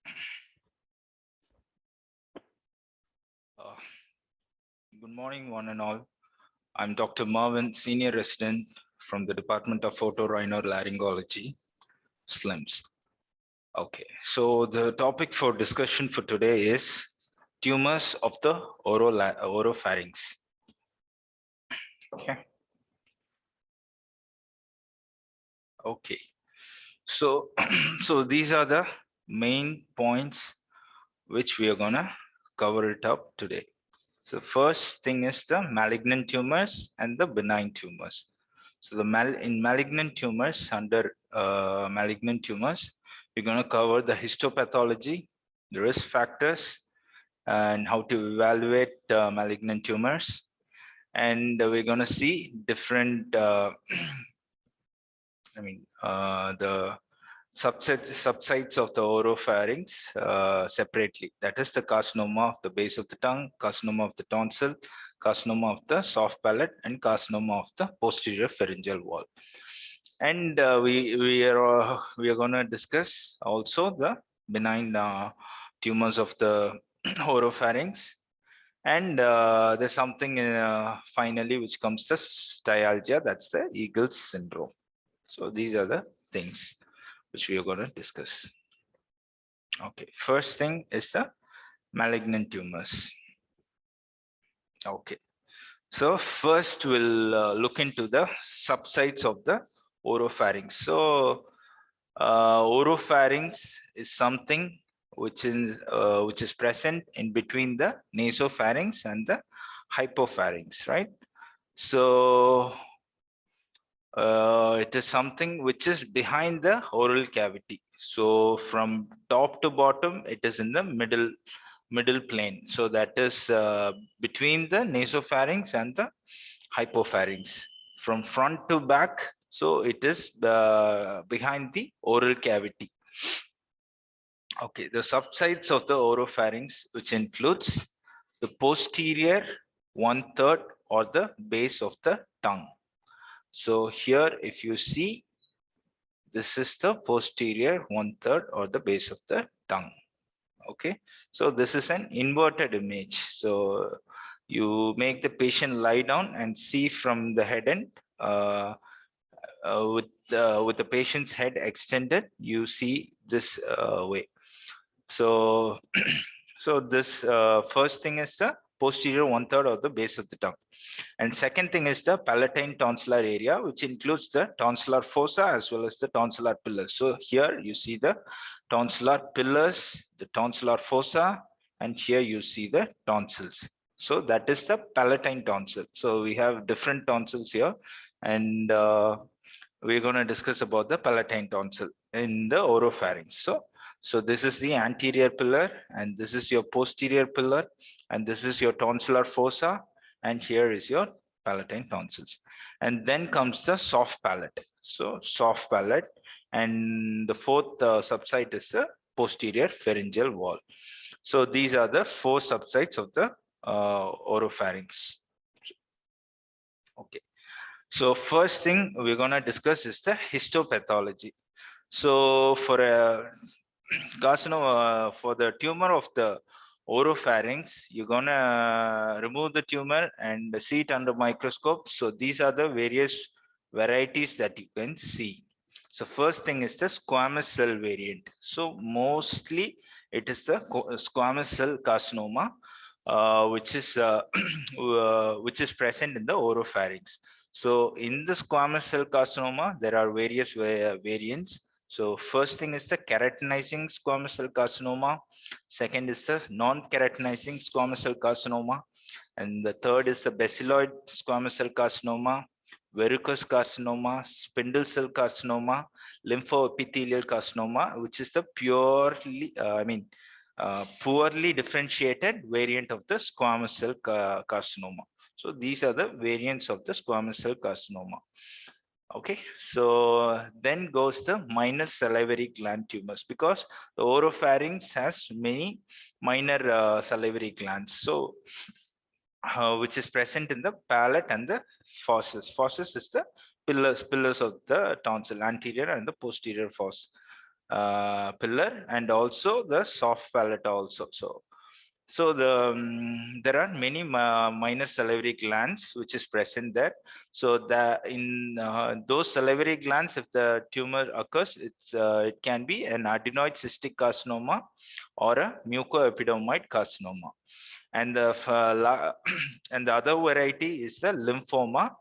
Uh, Good morning, one and all. I'm Dr. Marvin, Senior Resident from the Department of Otorhinolaryngology, SLIMS. Okay, so the topic for discussion for today is tumors of the oropharynx. Okay. Okay. So, so these are the main points which we are gonna cover it up today. So first thing is the malignant tumors and the benign tumors. So in malignant tumors, under malignant tumors, we're going to cover the histopathology, the risk factors, and how to evaluate malignant tumors. And we're going to see different, the subsites of the oropharynx separately. That is the carcinoma of the base of the tongue, carcinoma of the tonsil, carcinoma of the soft palate, and carcinoma of the posterior pharyngeal wall. And we are going to discuss also the benign tumors of the oropharynx. And there's something finally which comes to styalgia, that's the Eagles syndrome. So these are the things which we are going to discuss. Okay, first thing is the malignant tumors. Okay, so first we'll look into the subsites of the oropharynx. So oropharynx is something which is present in between the nasopharynx and the hypopharynx, right? So it is something which is behind the oral cavity. So from top to bottom, it is in the middle plane. So that is between the nasopharynx and the hypopharynx. From front to back, so it is behind the oral cavity. Okay, the subsides of the oropharynx, which includes the posterior 1/3 or the base of the tongue. So here, if you see, this is the posterior 1/3 or the base of the tongue. Okay, so this is an inverted image. So you make the patient lie down and see from the head end with the patient's head extended, you see this way. So so this first thing is the posterior 1/3 of the base of the tongue. And second thing is the palatine tonsillar area, which includes the tonsillar fossa as well as the tonsillar pillars. So here you see the tonsillar pillars, the tonsillar fossa, and here you see the tonsils. So that is the palatine tonsil. So we have different tonsils here, and we're going to discuss about the palatine tonsil in the oropharynx. So this is the anterior pillar, and this is your posterior pillar, and this is your tonsillar fossa, and here is your palatine tonsils. And then comes the soft palate. So soft palate, and the fourth subsite is the posterior pharyngeal wall. So these are the four subsites of the oropharynx. Okay. So first thing we're going to discuss is the histopathology. So for a carcinoma, for the tumor of the oropharynx, you're gonna remove the tumor and see it under microscope. So these are the various varieties that you can see. So first thing is the squamous cell variant. So mostly it is the squamous cell carcinoma, which is present in the oropharynx. So in the squamous cell carcinoma, there are various variants. So first thing is the keratinizing squamous cell carcinoma. Second is the non-keratinizing squamous cell carcinoma. And the third is the basiloid squamous cell carcinoma, verrucous carcinoma, spindle cell carcinoma, lymphoepithelial carcinoma, which is the purely, poorly differentiated variant of the squamous cell carcinoma. So these are the variants of the squamous cell carcinoma. Okay, so then goes the minor salivary gland tumors, because the oropharynx has many minor salivary glands. So which is present in the palate and the fosses. Fosses is the pillars of the tonsil, anterior and the posterior fossa. pillar, and also the soft palate also. So there are many minor salivary glands which is present there. So the in those salivary glands, if the tumor occurs, it can be an adenoid cystic carcinoma or a mucoepidermoid carcinoma. And and the other variety is the lymphoma.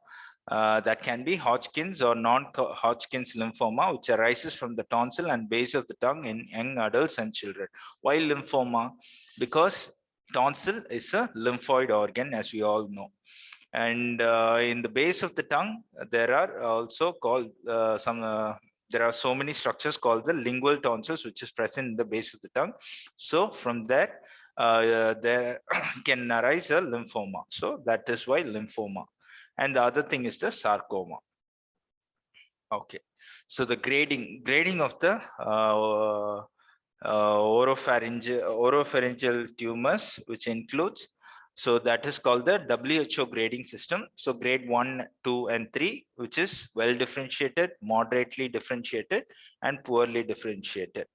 That can be Hodgkin's or non-Hodgkin's lymphoma, which arises from the tonsil and base of the tongue in young adults and children. Why lymphoma? Because tonsil is a lymphoid organ, as we all know. And in the base of the tongue, there are also called there are so many structures called the lingual tonsils, which is present in the base of the tongue. So from there, there can arise a lymphoma. So that is why lymphoma. And the other thing is the sarcoma. Okay. So the grading of the oropharyngeal tumors, which includes, so that is called the WHO grading system. So grade 1, 2, and 3, which is well differentiated, moderately differentiated, and poorly differentiated.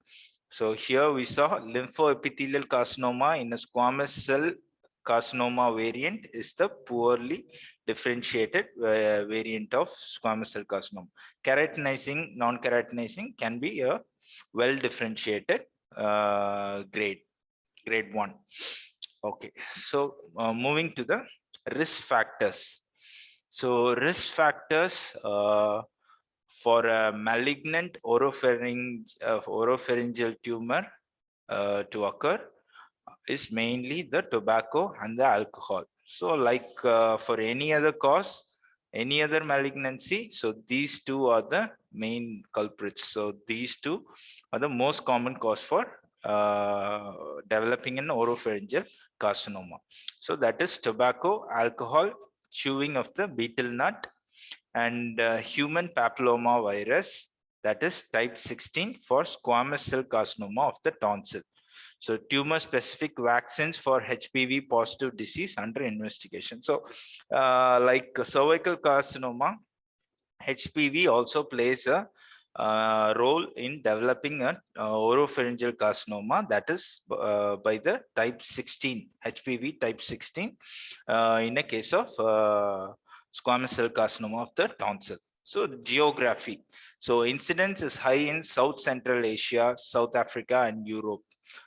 So here we saw lymphoepithelial carcinoma in a squamous cell carcinoma variant is the poorly differentiated variant of squamous cell carcinoma. Keratinizing, non-keratinizing can be a well differentiated grade 1. Okay, so moving to the risk factors. So risk factors for a malignant oropharyngeal tumor to occur is mainly the tobacco and the alcohol. So like for any other cause, any other malignancy, so these two are the main culprits. So these two are the most common cause for developing an oropharyngeal carcinoma. So that is tobacco, alcohol, chewing of the betel nut, and human papilloma virus, that is type 16 for squamous cell carcinoma of the tonsil. So tumor specific vaccines for HPV positive disease under investigation. So like cervical carcinoma, HPV also plays a role in developing an oropharyngeal carcinoma, that is by the type 16, HPV type 16 in a case of squamous cell carcinoma of the tonsil. So geography. So incidence is high in South Central Asia, South Africa, and Europe.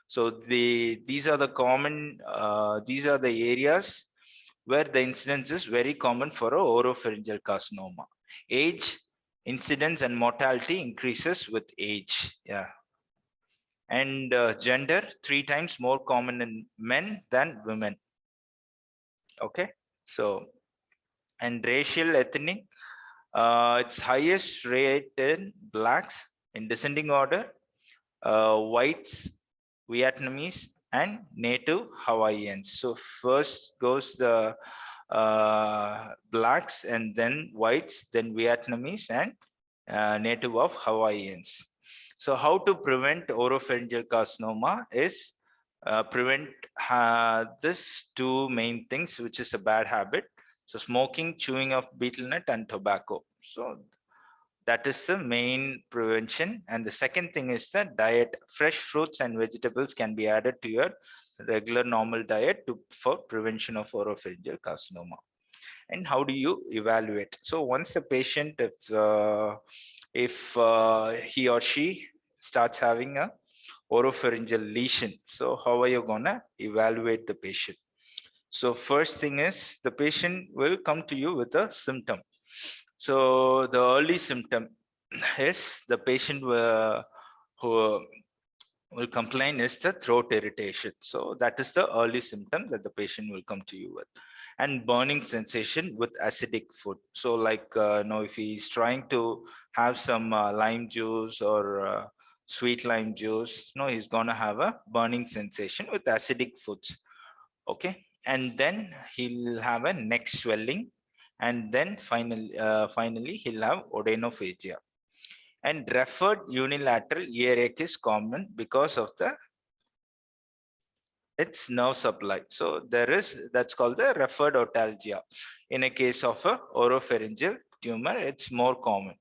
So these are the common, these are the areas where the incidence is very common for a oropharyngeal carcinoma. Age, incidence, and mortality increases with age. Yeah. And gender, 3 times more common in men than women. Okay. So, and racial, ethnic, its highest rate in blacks in descending order, whites, Vietnamese, and native Hawaiians. So first goes the blacks, and then whites, then Vietnamese, and native of Hawaiians. So how to prevent oropharyngeal carcinoma is prevent this 2 main things, which is a bad habit. So smoking, chewing of betel nut, and tobacco. So that is the main prevention. And the second thing is the diet. Fresh fruits and vegetables can be added to your regular normal diet for prevention of oropharyngeal carcinoma. And how do you evaluate? So once the patient, if he or she starts having a oropharyngeal lesion, so how are you gonna evaluate the patient? So first thing is the patient will come to you with a symptom. So the early symptom is the patient who will complain is the throat irritation. So that is the early symptom that the patient will come to you with. And burning sensation with acidic food. So like if he's trying to have some lime juice or sweet lime juice, he's gonna have a burning sensation with acidic foods. Okay, and then he'll have a neck swelling, and then finally he'll have odenophagia. And referred unilateral earache is common because of its nerve supply. So that's called the referred otalgia. In a case of a oropharyngeal tumor, it's more common.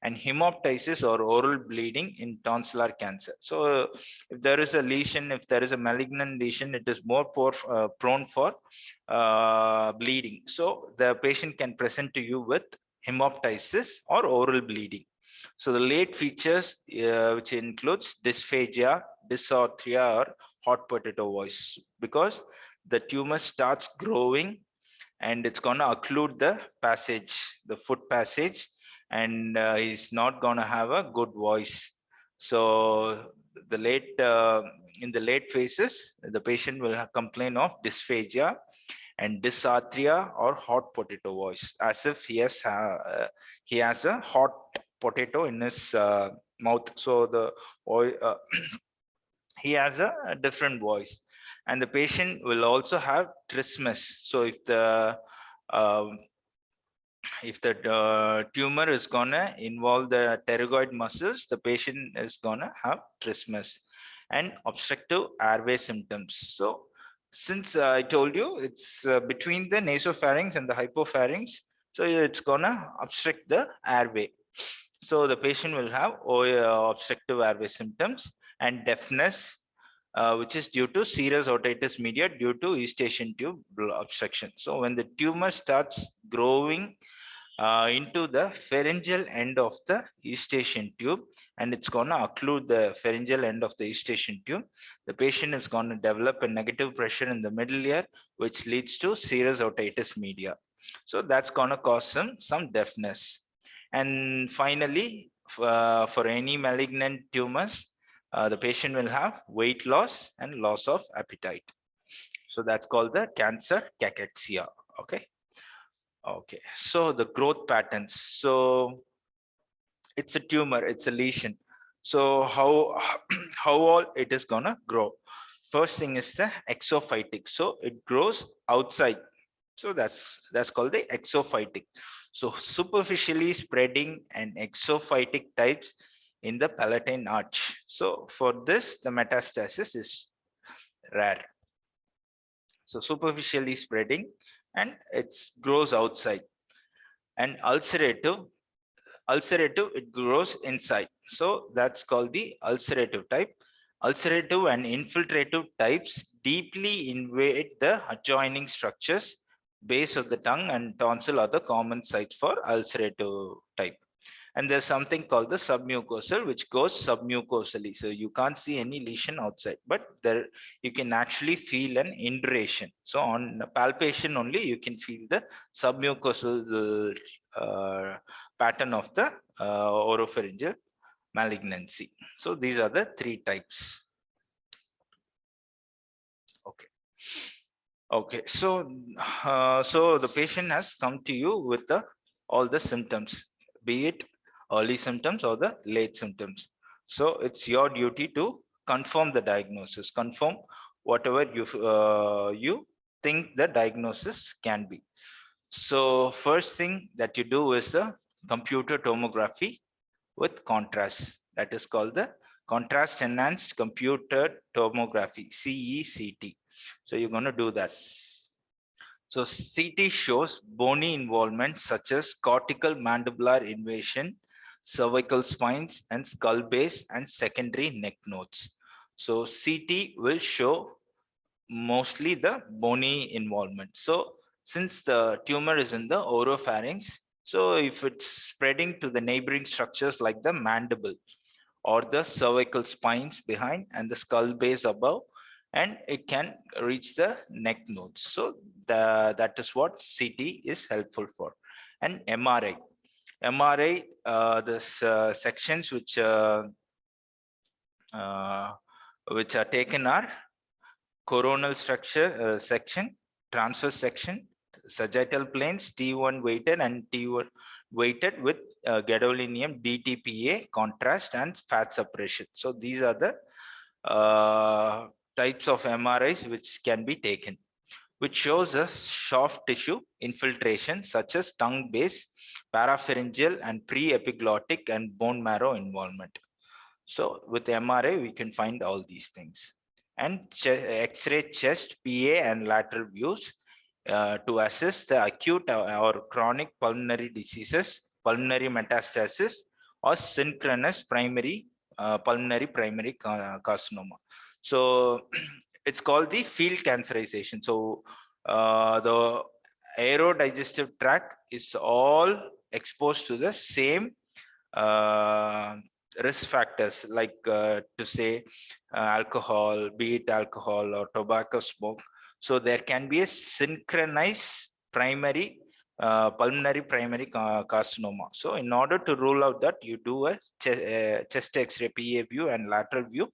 and hemoptysis or oral bleeding in tonsillar cancer. So if there is a lesion, if there is a malignant lesion, it is more prone for bleeding. So the patient can present to you with hemoptysis or oral bleeding. So the late features, which includes dysphagia, dysarthria, or hot potato voice, because the tumor starts growing and it's going to occlude the passage, the foot passage, and he's not going to have a good voice. So the late in the late phases, the patient will complain of dysphagia and dysarthria or hot potato voice, as if he has a hot potato in his mouth. So the he has a different voice, and the patient will also have trismus. So um, if the tumor is gonna involve the pterygoid muscles, the patient is gonna have trismus and obstructive airway symptoms. So since I told you it's between the nasopharynx and the hypopharynx, so it's gonna obstruct the airway. So the patient will have obstructive airway symptoms and deafness, which is due to serous otitis media due to eustachian tube obstruction. So when the tumor starts growing into the pharyngeal end of the eustachian tube, and it's going to occlude the pharyngeal end of the eustachian tube, the patient is going to develop a negative pressure in the middle ear, which leads to serous otitis media. So that's going to cause some deafness. And finally, for any malignant tumors, the patient will have weight loss and loss of appetite. So that's called the cancer cachexia. Okay. Okay. So the growth patterns. So it's a tumor, it's a lesion. So how all it is gonna grow? First thing is the exophytic. So it grows outside. So that's called the exophytic. So superficially spreading and exophytic types in the palatine arch. So for this, the metastasis is rare. So superficially spreading and it grows outside. And ulcerative, it grows inside. So that's called the ulcerative type. Ulcerative and infiltrative types deeply invade the adjoining structures. Base of the tongue and tonsil are the common sites for ulcerative type. And there's something called the submucosal, which goes submucosally. So you can't see any lesion outside, but there you can actually feel an induration. So on palpation only, you can feel the submucosal pattern of the oropharyngeal malignancy. So these are the three types. Okay. Okay. So so the patient has come to you with all the symptoms, be it early symptoms or the late symptoms. So it's your duty to confirm the diagnosis, confirm whatever you think the diagnosis can be. So first thing that you do is a computer tomography with contrast. That is called the contrast enhanced computer tomography, CECT. So you're going to do that. So CT shows bony involvement such as cortical mandibular invasion, cervical spines and skull base and secondary neck nodes. So CT will show mostly the bony involvement. So since the tumor is in the oropharynx, so if it's spreading to the neighboring structures like the mandible or the cervical spines behind and the skull base above, and it can reach the neck nodes. So that is what CT is helpful for. And MRI. MRI, the sections which are taken are coronal structure section, transverse section, sagittal planes, T1 weighted and T1 weighted with gadolinium, DTPA, contrast and fat suppression. So these are the types of MRIs which can be taken, which shows us soft tissue infiltration such as tongue base, parapharyngeal and pre-epiglottic and bone marrow involvement. So with MRI, we can find all these things. And X-ray chest, PA and lateral views to assess the acute or chronic pulmonary diseases, pulmonary metastasis or synchronous pulmonary primary carcinoma. So it's called the field cancerization. So the aerodigestive tract is all exposed to the same risk factors, like to say alcohol, be it alcohol or tobacco smoke. So there can be a synchronized pulmonary primary carcinoma. So in order to rule out that, you do a chest X-ray PA view and lateral view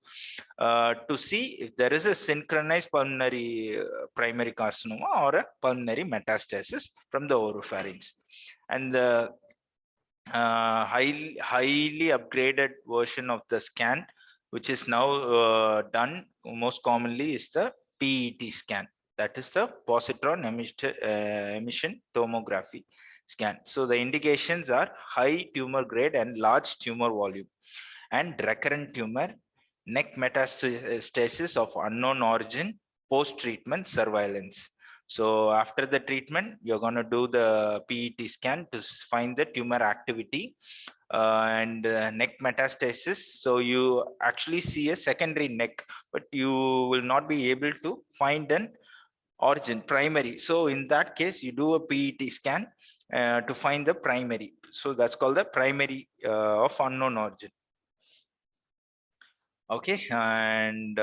to see if there is a synchronized pulmonary primary carcinoma or a pulmonary metastasis from the oropharynx. And the highly upgraded version of the scan, which is now done most commonly, is the PET scan. That is the positron emission tomography scan. So the indications are high tumor grade and large tumor volume, and recurrent tumor, neck metastasis of unknown origin, post-treatment surveillance. So after the treatment, you're going to do the PET scan to find the tumor activity and neck metastasis. So you actually see a secondary neck, but you will not be able to find an origin primary. So in that case, you do a PET scan to find the primary. So that's called the primary of unknown origin. Okay, and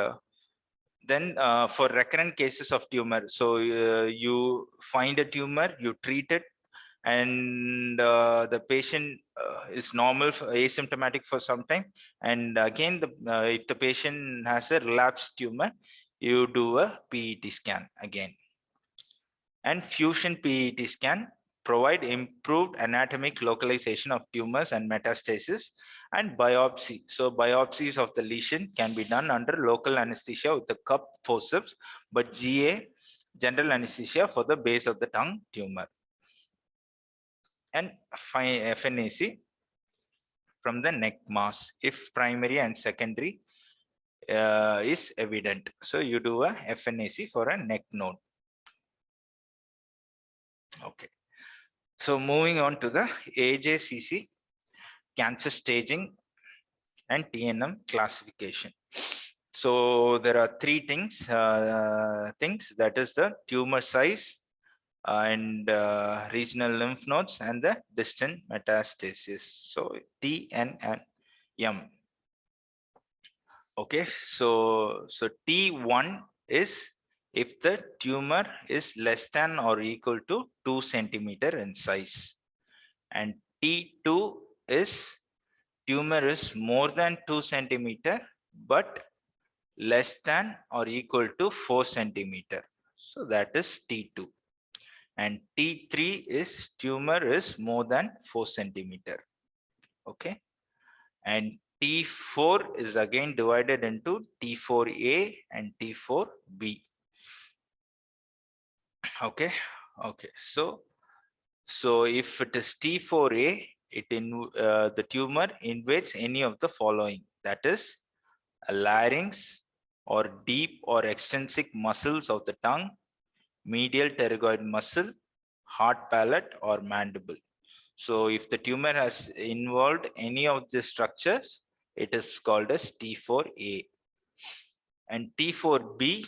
then for recurrent cases of tumor, so you find a tumor, you treat it, and the patient is normal, asymptomatic for some time, and again, if the patient has a relapsed tumor, you do a PET scan again. And fusion PET scan provide improved anatomic localization of tumors and metastasis, and biopsy. So biopsies of the lesion can be done under local anesthesia with the cup forceps, but GA, general anesthesia, for the base of the tongue tumor. And FNAC from the neck mass if primary and secondary is evident. So you do a FNAC for a neck node. Okay. So moving on to the AJCC, cancer staging and TNM classification. So there are three things, that is the tumor size and regional lymph nodes and the distant metastasis. So T, N, and M. Okay, so T1 is if the tumor is less than or equal to 2 centimeter in size, and T2 is tumor is more than 2 centimeter but less than or equal to 4 centimeter. So that is T2. And T3 is tumor is more than 4 centimeter. Okay. And T4 is again divided into T4A and T4B. Okay. Okay. So if it is T4A, the tumor invades any of the following, that is a larynx or deep or extrinsic muscles of the tongue, medial pterygoid muscle, hard palate, or mandible. So if the tumor has involved any of these structures, it is called as T4A. And T4B,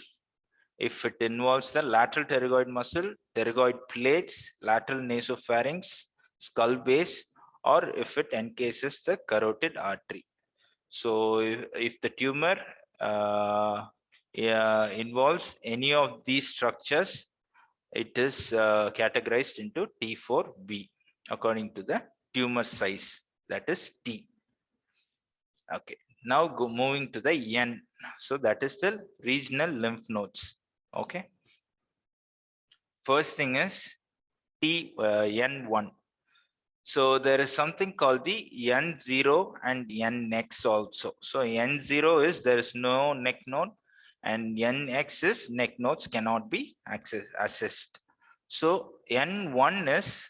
if it involves the lateral pterygoid muscle, pterygoid plates, lateral nasopharynx, skull base, or if it encases the carotid artery. So if the tumor involves any of these structures, it is categorized into T4B according to the tumor size, that is T. Okay, now moving to the N. So that is the regional lymph nodes. Okay, first thing is N1. So there is something called the N0 and NX also. So N0 is there is no neck node, and NX is neck nodes cannot be accessed. So N1 is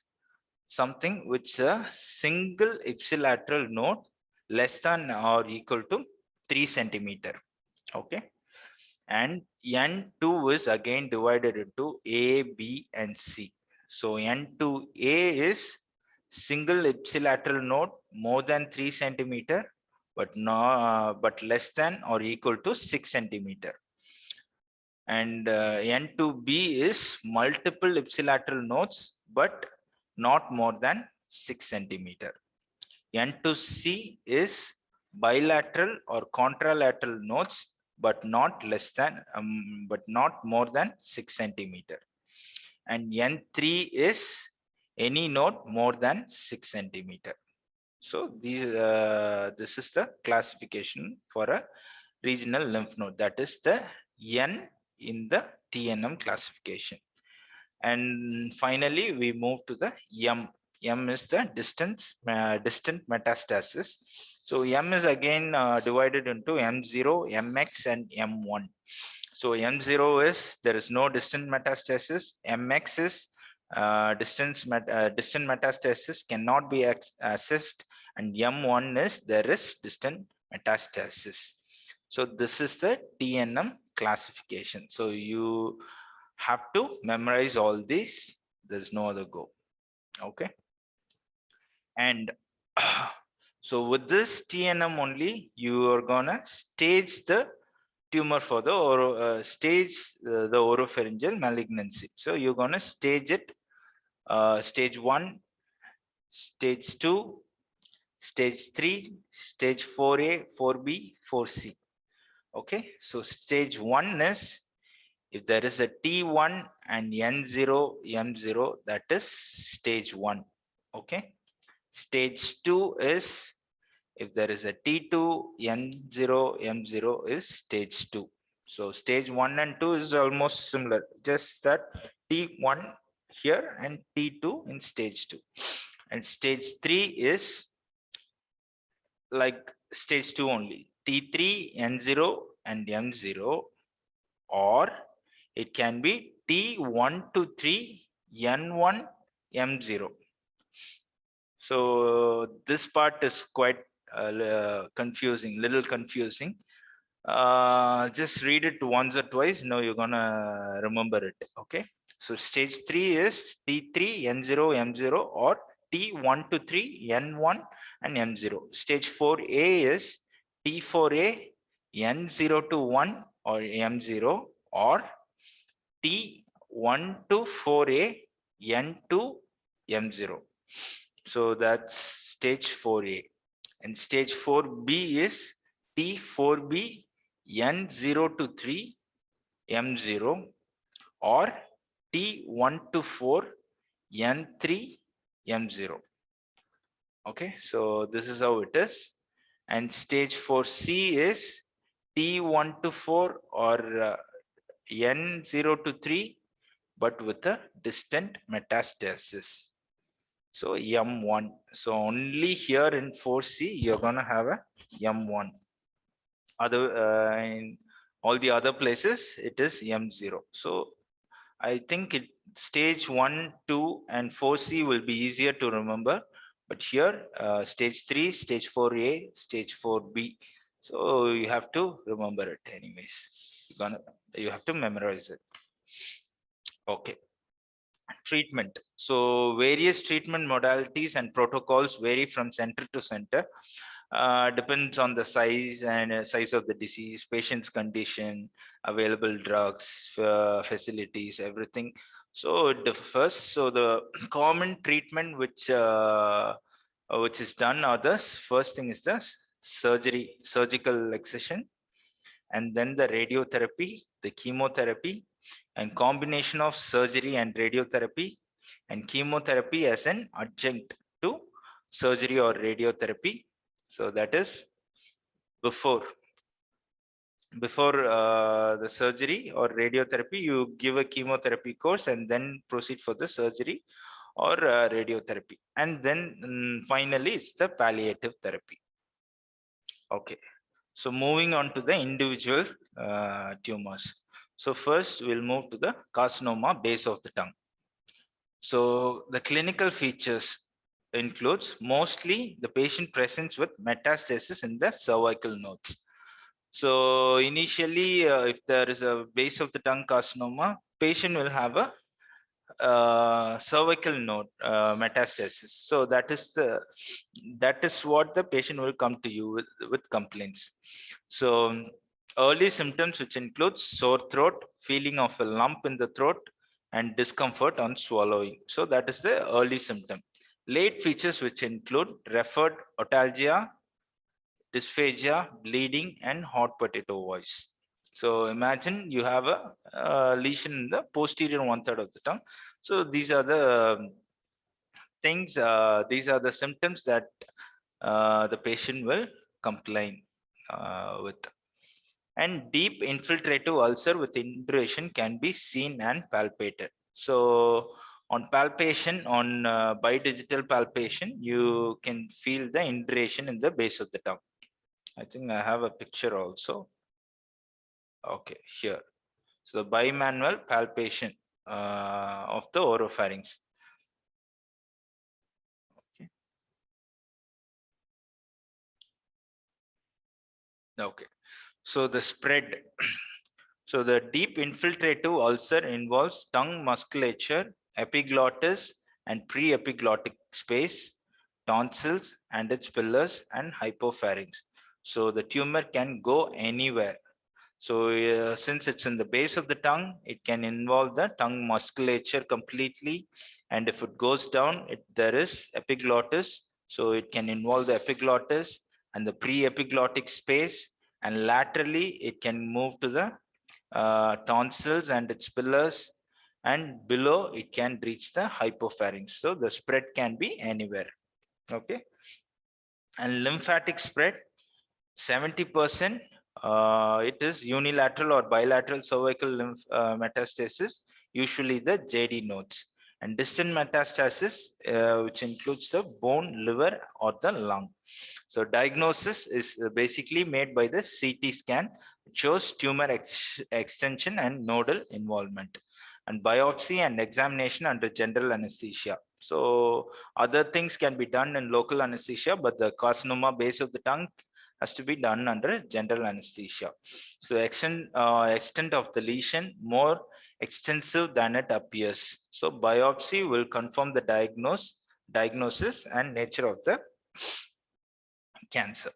something which a single ipsilateral node less than or equal to 3 centimeter. Okay. And N2 is again divided into A, B, and C. So N2A is single ipsilateral node more than 3 centimeter, but less than or equal to 6 centimeter. And N2B is multiple ipsilateral nodes, but not more than 6 centimeter. N2C is bilateral or contralateral nodes, but not less than, but not more than 6 centimeter. And N3 is any node more than 6 centimeter. So this is the classification for a regional lymph node. That is the N in the TNM classification. And finally, we move to the M. M is the distant metastasis. So M is again divided into M0, MX, and M1. So M0 is there is no distant metastasis. MX is distant metastasis cannot be assessed, and M1 is there is distant metastasis. So this is the TNM classification. So you have to memorize all these. There's no other go. Okay. And so with this TNM only, you are gonna stage the tumor for the stage the oropharyngeal malignancy. So you're gonna stage it, stage 1, stage 2, stage 3, stage 4A, 4B, 4C. Okay, so stage 1 is if there is a T1 and N0, M0, that is stage 1. Okay, stage 2 is if there is a T2, N0, M0 is stage 2. So stage 1 and 2 is almost similar, just that T1 here and T2 in stage 2. And stage 3 is like stage 2 only, T3, N0 and M0, or it can be T1 to 3, N1, M0. So this part is quite confusing, little confusing. Just read it once or twice. No, you're gonna remember it. Okay. So stage 3 is T3, N0, M0, or T1 to 3, N1 and M0. Stage 4A is T4A, N0 to 1 or M0, or T1 to 4A, N2, M0. So that's stage 4A. And stage 4B is T4B, N0 to 3, M0, or T1 to 4, N3, M0. Okay, so this is how it is. And stage 4C is T1 to 4 or N0 to 3, but with a distant metastasis. So M1. So only here in 4C, you're gonna have a M1. Other in all the other places, it is M0. So I think stage 1, 2, and 4C will be easier to remember. But here, stage 3, stage 4A, stage 4B. So you have to remember it anyways. You have to memorize it. Okay. Treatment. So various treatment modalities and protocols vary from center to center. Depends on the size and size of the disease, patient's condition, available drugs, facilities, everything. So first, so the common treatment which is done are the first thing is the surgical excision, and then the radiotherapy, the chemotherapy, and combination of surgery and radiotherapy, and chemotherapy as an adjunct to surgery or radiotherapy. So that is before the surgery or radiotherapy, you give a chemotherapy course and then proceed for the surgery or radiotherapy. And then finally, it's the palliative therapy. Okay. So moving on to the individual tumors. So first we'll move to the carcinoma base of the tongue. So the clinical features includes mostly the patient presents with metastasis in the cervical nodes. So initially, if there is a base of the tongue carcinoma, patient will have a cervical node metastasis. So that is what the patient will come to you with complaints. So early symptoms, which include sore throat, feeling of a lump in the throat, and discomfort on swallowing. So that is the early symptom. Late features, which include referred otalgia, dysphagia, bleeding, and hot potato voice. So imagine you have a lesion in the posterior one-third of the tongue. So these are the things, these are the symptoms that the patient will complain with. And deep infiltrative ulcer with induration can be seen and palpated. So on palpation, on bidigital palpation, you can feel the induration in the base of the tongue. I think I have a picture also. Okay, here. So bimanual palpation of the oropharynx. Okay. Okay. So the spread. So the deep infiltrative ulcer involves tongue musculature, epiglottis and pre-epiglottic space, tonsils and its pillars, and hypopharynx. So the tumor can go anywhere. So since it's in the base of the tongue, it can involve the tongue musculature completely. And if it goes down, there is epiglottis. So it can involve the epiglottis and the pre-epiglottic space. And laterally, it can move to the tonsils and its pillars. And below, it can reach the hypopharynx. So the spread can be anywhere. Okay. And lymphatic spread, 70%. It is unilateral or bilateral cervical lymph metastasis, usually the JD nodes, and distant metastasis, which includes the bone, liver, or the lung. So diagnosis is basically made by the CT scan, which shows tumor extension and nodal involvement, and biopsy and examination under general anesthesia. So other things can be done in local anesthesia, but the carcinoma base of the tongue has to be done under general anesthesia. So extent of the lesion more extensive than it appears. So biopsy will confirm the diagnosis and nature of the cancer.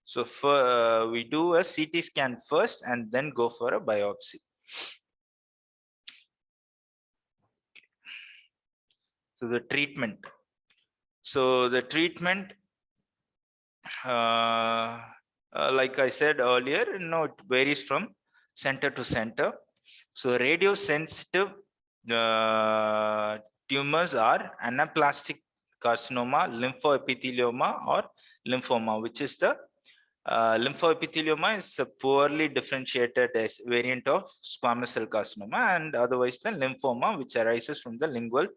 So we do a CT scan first and then go for a biopsy. So the treatment. So the treatment, like I said earlier, it varies from center to center. So radiosensitive tumors are anaplastic carcinoma, lymphoepithelioma, or lymphoma, which is the lymphoepithelioma is a poorly differentiated variant of squamous cell carcinoma, and otherwise the lymphoma, which arises from the lingual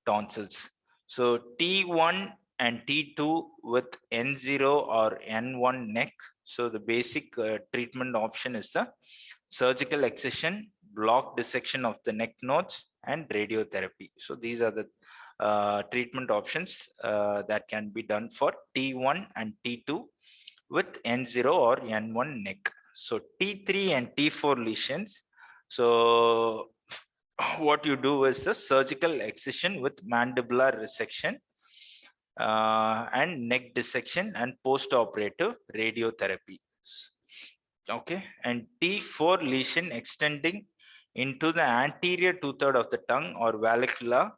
tonsils. So T1 and T2 with N0 or N1 neck. So the basic treatment option is the surgical excision, block dissection of the neck nodes, and radiotherapy. So these are the treatment options that can be done for T1 and T2 with N0 or N1 neck. So T3 and T4 lesions. So what you do is the surgical excision with mandibular resection and neck dissection and post-operative radiotherapy. Okay, and T4 lesion extending into the anterior two-third of the tongue or vallecula.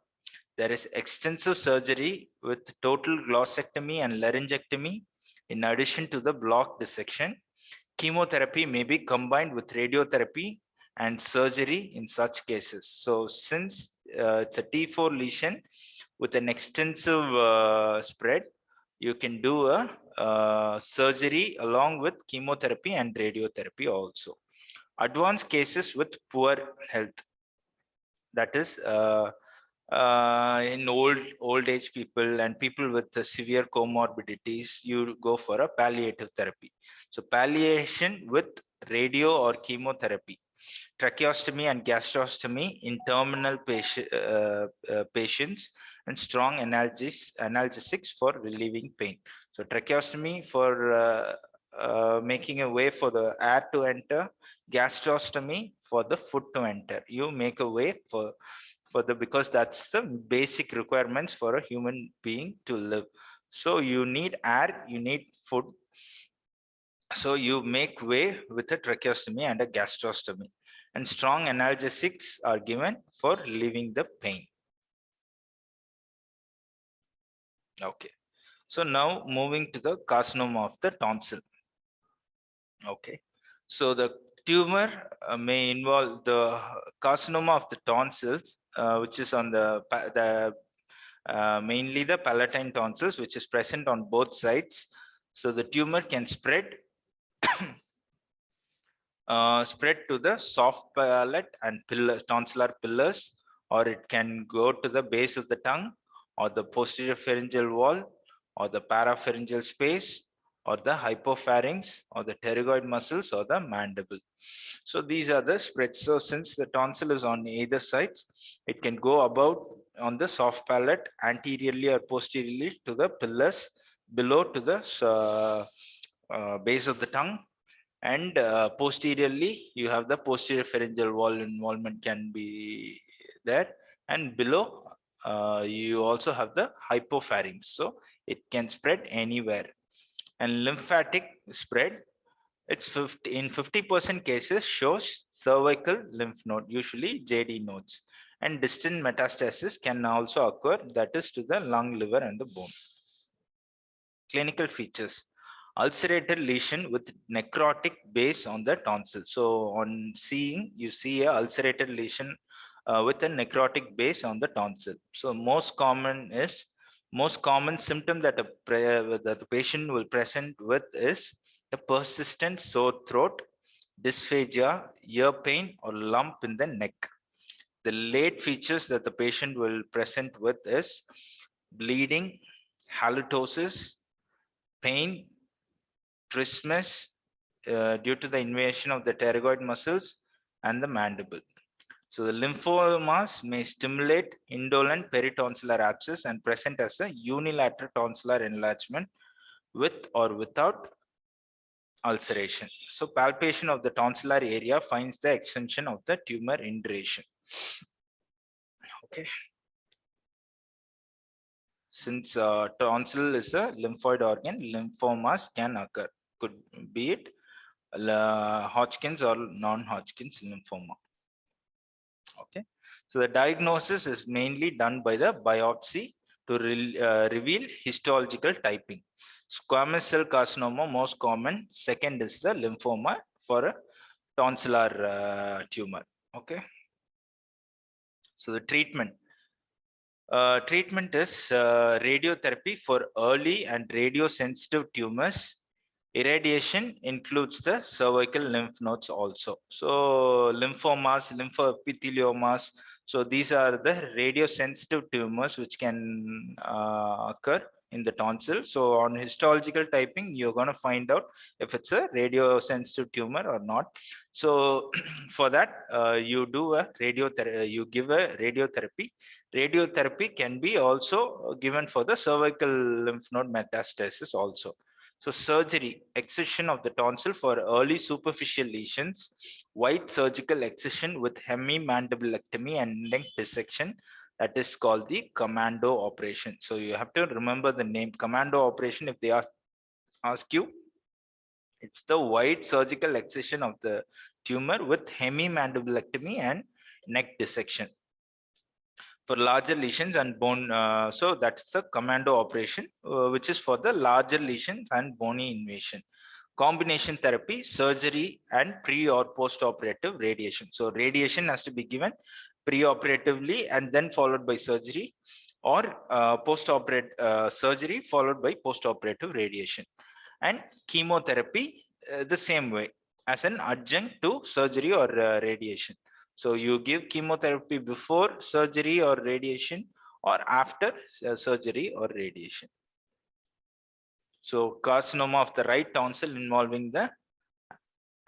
There is extensive surgery with total glossectomy and laryngectomy in addition to the block dissection. Chemotherapy may be combined with radiotherapy and surgery in such cases. So since it's a T4 lesion with an extensive spread, you can do a surgery along with chemotherapy and radiotherapy also. Advanced cases with poor health, that is in old age people and people with severe comorbidities, you go for a palliative therapy. So palliation with radio or chemotherapy, tracheostomy and gastrostomy in terminal patients, and strong analgesics for relieving pain. So tracheostomy for making a way for the air to enter, gastrostomy for the food to enter. You make a way for because that's the basic requirements for a human being to live. So you need air, you need food. So you make way with a tracheostomy and a gastrostomy, and strong analgesics are given for relieving the pain. Okay. So now moving to the carcinoma of the tonsil. Okay. So the tumor may involve the carcinoma of the tonsils, which is on the mainly the palatine tonsils, which is present on both sides. So the tumor can spread to the soft palate and tonsillar pillars, or it can go to the base of the tongue, or the posterior pharyngeal wall, or the parapharyngeal space, or the hypopharynx, or the pterygoid muscles, or the mandible. So these are the spreads. So since the tonsil is on either sides, it can go about on the soft palate, anteriorly or posteriorly to the pillars, below to the base of the tongue, and posteriorly you have the posterior pharyngeal wall involvement can be there, and below you also have the hypopharynx. So it can spread anywhere. And lymphatic spread, it's 50% cases shows cervical lymph node, usually JD nodes, and distant metastasis can also occur, that is to the lung, liver, and the bone. Clinical features: ulcerated lesion with necrotic base on the tonsil. So on seeing, you see a ulcerated lesion with a necrotic base on the tonsil. So most common symptom that the patient will present with is a persistent sore throat, dysphagia, ear pain, or lump in the neck. The late features that the patient will present with is bleeding, halitosis, pain, trismus due to the invasion of the pterygoid muscles and the mandible. So the lymphomas may stimulate indolent peritonsillar abscess and present as a unilateral tonsillar enlargement with or without ulceration. So palpation of the tonsillar area finds the extension of the tumor in duration. Okay. Since tonsil is a lymphoid organ, lymphomas can occur. Could be it Hodgkin's or non-Hodgkin's lymphoma. Okay. So the diagnosis is mainly done by the biopsy to reveal histological typing. Squamous cell carcinoma most common. Second is the lymphoma for a tonsillar tumor. Okay. So the treatment. Treatment is radiotherapy for early and radiosensitive tumors. Irradiation includes the cervical lymph nodes also. So lymphomas, lymphoepitheliomas. So these are the radiosensitive tumors which can occur in the tonsil. So on histological typing, you're going to find out if it's a radiosensitive tumor or not. So for that, you do a radiotherapy. You give a radiotherapy. Radiotherapy can be also given for the cervical lymph node metastasis also. So surgery, excision of the tonsil for early superficial lesions, wide surgical excision with hemimandibulectomy and neck dissection, that is called the commando operation. So you have to remember the name commando operation. If they ask you, it's the wide surgical excision of the tumor with hemimandibulectomy and neck dissection. For larger lesions and bone, so that's the commando operation, which is for the larger lesions and bony invasion. Combination therapy, surgery, and pre or post-operative radiation. So radiation has to be given pre-operatively and then followed by surgery, or post-operative surgery followed by post-operative radiation. And chemotherapy the same way, as an adjunct to surgery or radiation. So you give chemotherapy before surgery or radiation, or after surgery or radiation. So carcinoma of the right tonsil involving the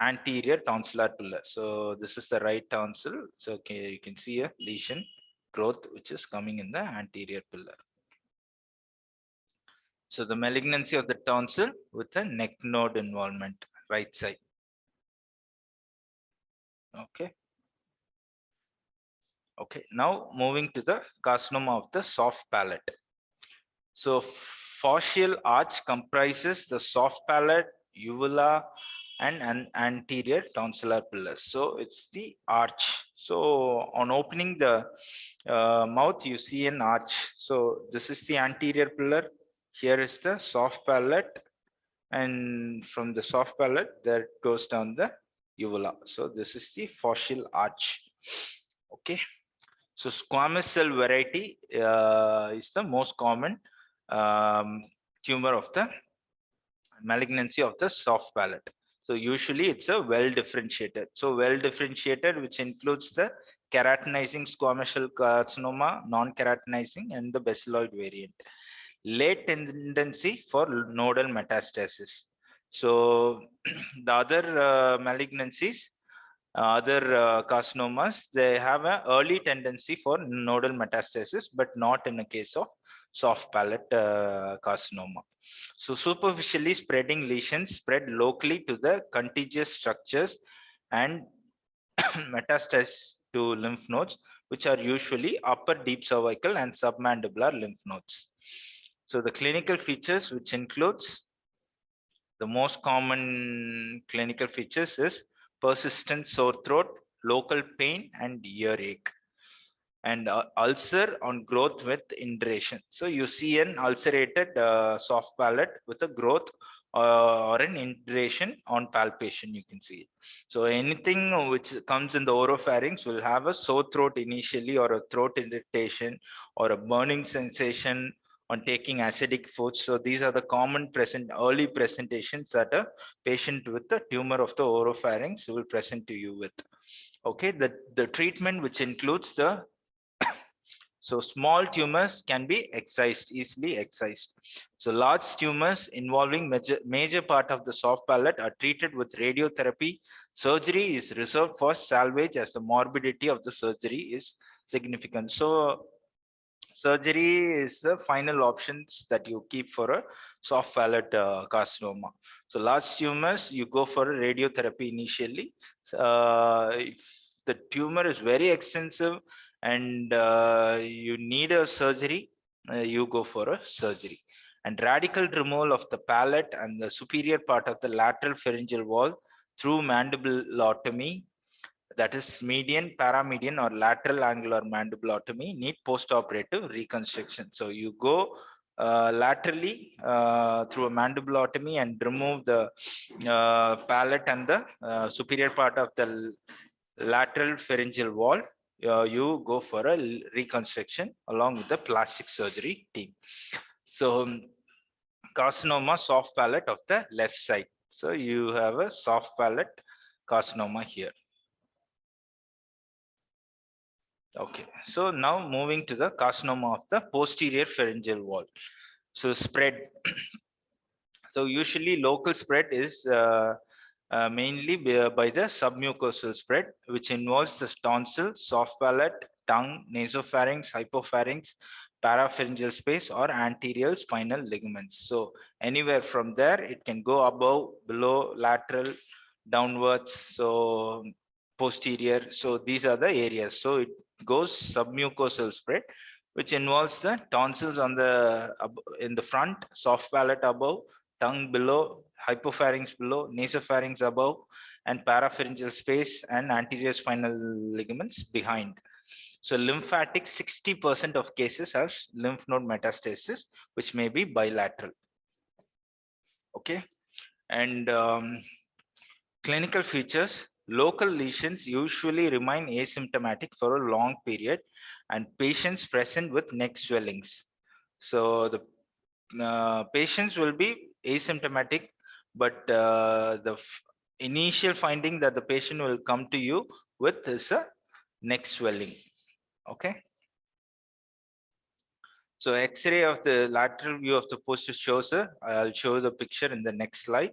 anterior tonsillar pillar. So this is the right tonsil. So okay, you can see a lesion growth which is coming in the anterior pillar. So the malignancy of the tonsil with a neck node involvement, right side. Okay. Okay, now moving to the carcinoma of the soft palate. So fascial arch comprises the soft palate, uvula, and an anterior tonsillar pillars. So it's the arch. So on opening the mouth, you see an arch. So this is the anterior pillar. Here is the soft palate, and from the soft palate, there goes down the uvula. So this is the fascial arch. Okay. So squamous cell variety is the most common tumor of the malignancy of the soft palate. So usually it's a well differentiated. So well differentiated, which includes the keratinizing squamous cell carcinoma, non-keratinizing, and the basiloid variant. Late tendency for nodal metastasis. So the other malignancies, other carcinomas, they have an early tendency for nodal metastasis, but not in the case of soft palate carcinoma. So superficially spreading lesions spread locally to the contiguous structures and metastase to lymph nodes, which are usually upper deep cervical and submandibular lymph nodes. So the clinical features, which includes the most common clinical features, is persistent sore throat, local pain, and earache, and ulcer on growth with induration. So you see an ulcerated soft palate with a growth or an induration on palpation, you can see it. So anything which comes in the oropharynx will have a sore throat initially, or a throat irritation, or a burning sensation on taking acidic foods. So these are the common early presentations that a patient with the tumor of the oropharynx will present to you with. Okay, the treatment, which includes the so small tumors can be excised, easily excised. So large tumors involving major part of the soft palate are treated with radiotherapy. Surgery is reserved for salvage, as the morbidity of the surgery is significant. So surgery is the final options that you keep for a soft palate carcinoma. So large tumors, you go for a radiotherapy initially. If the tumor is very extensive and you need a surgery, you go for a surgery. And radical removal of the palate and the superior part of the lateral pharyngeal wall through mandibulotomy, that is median, paramedian, or lateral angular mandibulotomy, need post-operative reconstruction. So you go laterally through a mandibulotomy and remove the palate and the superior part of the lateral pharyngeal wall. You go for a reconstruction along with the plastic surgery team. So carcinoma soft palate of the left side. So you have a soft palate carcinoma here. Okay, so now moving to the carcinoma of the posterior pharyngeal wall. So spread. So usually local spread is mainly by the submucosal spread, which involves the tonsil, soft palate, tongue, nasopharynx, hypopharynx, parapharyngeal space, or anterior spinal ligaments. So anywhere from there, it can go above, below, lateral, downwards, so posterior. So these are the areas. So it goes submucosal spread, which involves the tonsils on the in the front, soft palate above, tongue below, hypopharynx below, nasopharynx above, and parapharyngeal space and anterior spinal ligaments behind. So lymphatic, 60% of cases have lymph node metastasis, which may be bilateral. Okay, and clinical features. Local lesions usually remain asymptomatic for a long period, and patients present with neck swellings. So the patients will be asymptomatic, but the initial finding that the patient will come to you with is a neck swelling. Okay. So X-ray of the lateral view of the posterior shows I'll show the picture in the next slide.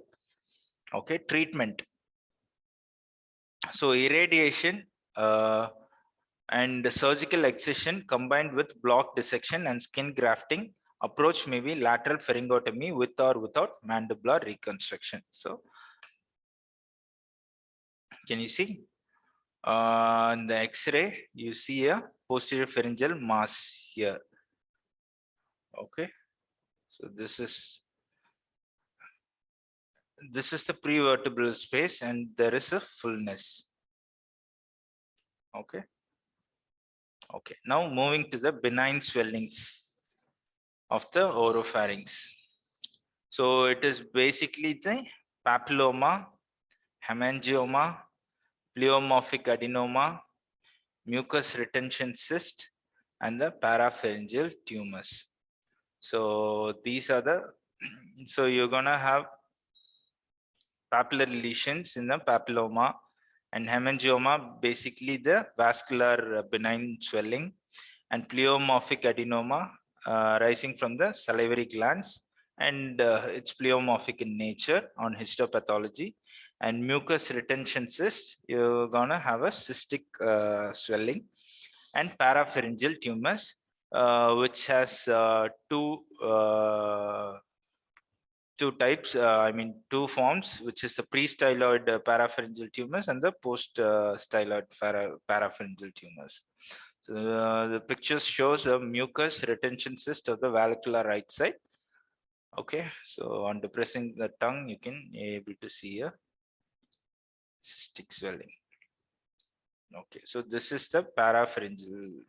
Okay, treatment. So irradiation and surgical excision combined with block dissection and skin grafting approach may be lateral pharyngotomy with or without mandibular reconstruction. So can you see in the X-ray, you see a posterior pharyngeal mass here. Okay, so this is the prevertebral space, and there is a fullness. Okay. Okay, now moving to the benign swellings of the oropharynx. So it is basically the papilloma, hemangioma, pleomorphic adenoma, mucus retention cyst, and the parapharyngeal tumors. So these are the, so you're gonna have papillary lesions in the papilloma, and hemangioma, basically the vascular benign swelling, and pleomorphic adenoma rising from the salivary glands, and it's pleomorphic in nature on histopathology. And mucus retention cyst, you're gonna have a cystic swelling, and parapharyngeal tumors, which has two types, I mean two forms, which is the pre-styloid parapharyngeal tumors and the post-styloid parapharyngeal tumors. So the picture shows a mucus retention cyst of the valvular right side. Okay, so on depressing the tongue, you can able to see a cystic swelling. Okay, so this is the parapharyngeal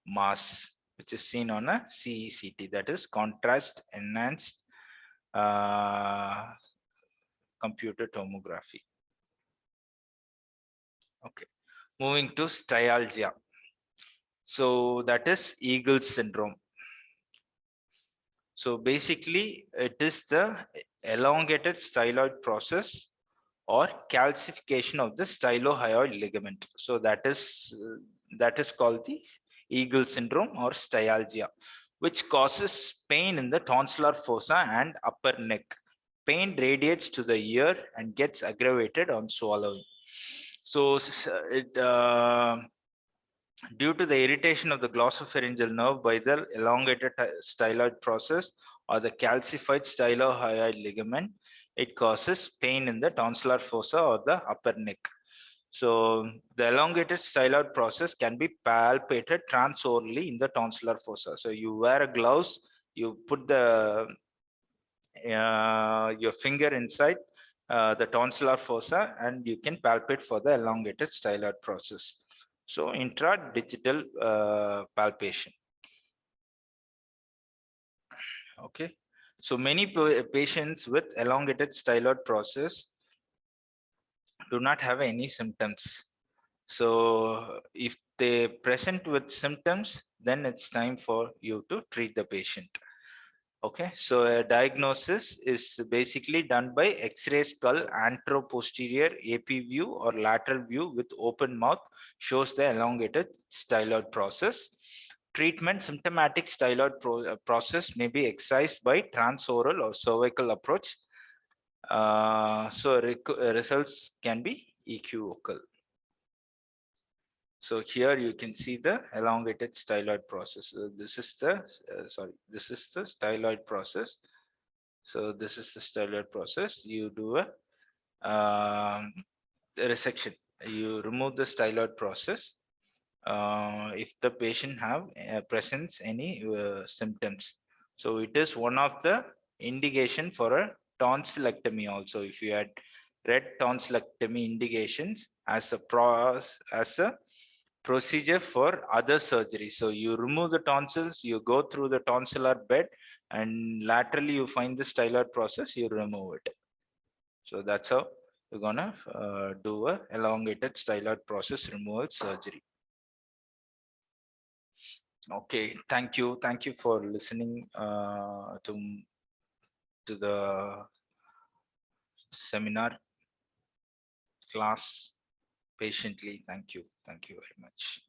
mass, which is seen on a CECT, that is contrast enhanced computer tomography. Okay, moving to styalgia. So that is Eagle's syndrome. So basically, it is the elongated styloid process or calcification of the stylohyoid ligament. So that is called the Eagle syndrome or styalgia, which causes pain in the tonsillar fossa and upper neck. Pain radiates to the ear and gets aggravated on swallowing. So due to the irritation of the glossopharyngeal nerve by the elongated styloid process or the calcified stylohyoid ligament, it causes pain in the tonsillar fossa or the upper neck. So the elongated styloid process can be palpated transorally in the tonsillar fossa. So you wear a gloves, you put the your finger inside the tonsillar fossa, and you can palpate for the elongated styloid process. So intradigital palpation. Okay, so many patients with elongated styloid process do not have any symptoms. So if they present with symptoms, then it's time for you to treat the patient. Okay, so a diagnosis is basically done by X-ray skull anteroposterior AP view or lateral view with open mouth, shows the elongated styloid process. Treatment: symptomatic styloid process may be excised by transoral or cervical approach. So results can be equivocal. So here you can see the elongated styloid process. This is the this is the styloid process. So this is the styloid process. You do a resection. You remove the styloid process if the patient have presents any symptoms. So it is one of the indication for a tonsillectomy also. If you had read tonsillectomy indications as a procedure for other surgery. So you remove the tonsils, you go through the tonsillar bed, and laterally you find the styloid process, you remove it. So that's how you're gonna do a elongated styloid process removal surgery. Okay, thank you for listening to the seminar class patiently. Thank you very much.